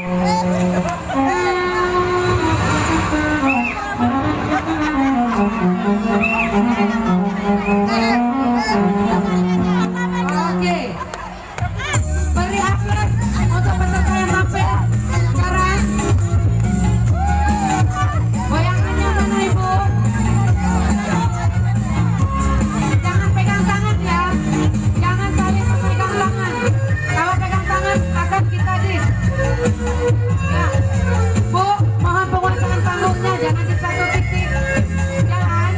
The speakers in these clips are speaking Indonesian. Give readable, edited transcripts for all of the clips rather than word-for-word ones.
Beri aplaus untuk peserta yang tampil sekarang. Goyangannya mana Ibu? Jangan pegang tangan ya. Jangan saling pegang tangan. Kalau pegang tangan akan kita dis. Ya. Bu, mohon penguasaan panggungnya, jangan di satu titik. Jangan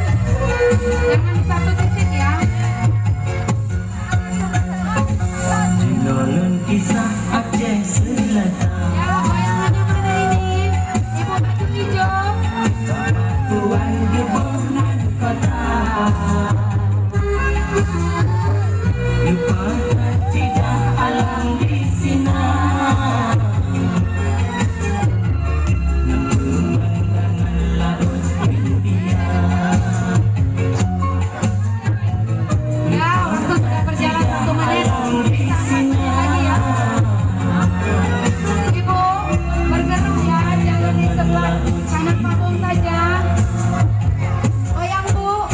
di satu titik ya. Kisah Aceh Selatan. Ya, goyangannya mana ini? Ibu baju hijau. Tuan Gubernur Kota. Lupakan tidak alam di sinar. Pemandangan laut India. Ya, waktu sudah berjalan 1 menit. Lagi ya. Ibu bergerak ya, jangan di sebelah kanan panggung saja. Goyang Bu,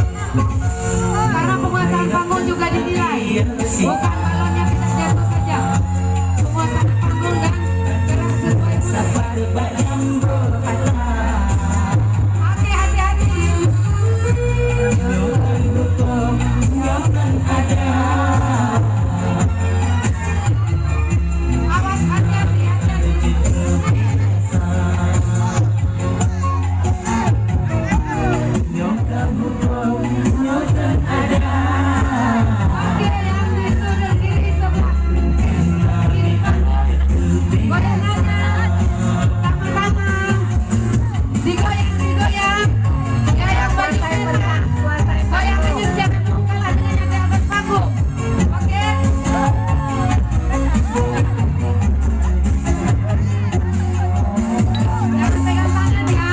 karena penguasaan panggung juga dinilai. Bukan balonnya bisa jatuh saja. Penguasaan panggung dan gerak sesuai guru. Oke, hati-hati. Awas, hati-hati, hati-hati. Oke, yang di sudut kiri sebelah. Kiri panggung. Goyangannya sama-sama. Digoyang, digoyang. Ya, yang baju merah. Goyangannya jangan kalah dengan yang di atas panggung. Oke. Jangan pegang tangan ya.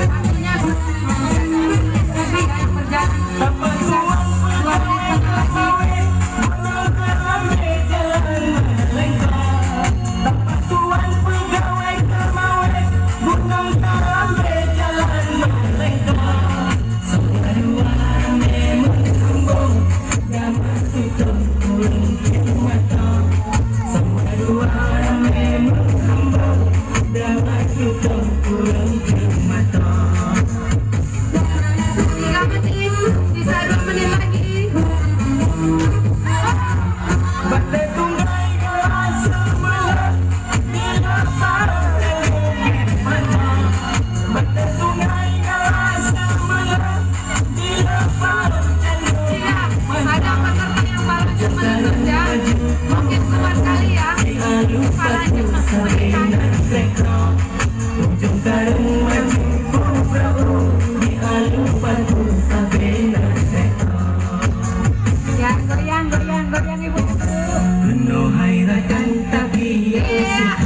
Artinya tapi yang berjalan bisa 2 menit lagi. Tiga menit, sisa 2 menit lagi. Iya, ada peserta yang balonnya melendut ya. Mungkin keluar kali ya. Kepalanya memberikan. Ujung taring maju pura-pura di alupan sabena seko. Ya, goyang, goyang, goyang Ibu. Penuh hairatan tapi Iya.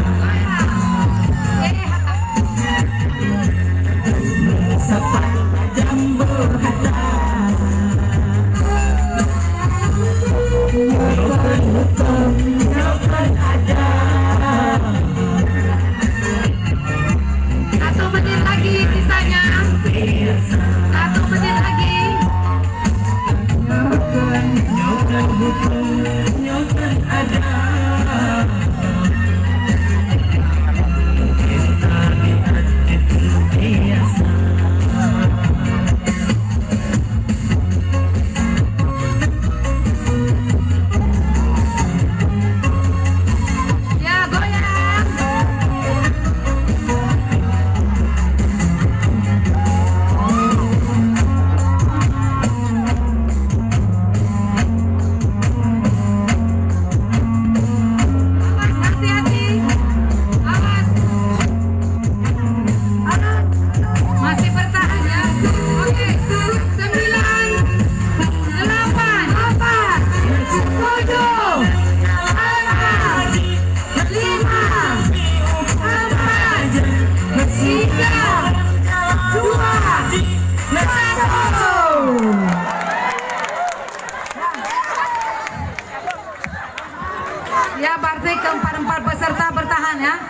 sapa jambu hata. Hukum ada. Ya, berarti keempat-empat peserta bertahan ya.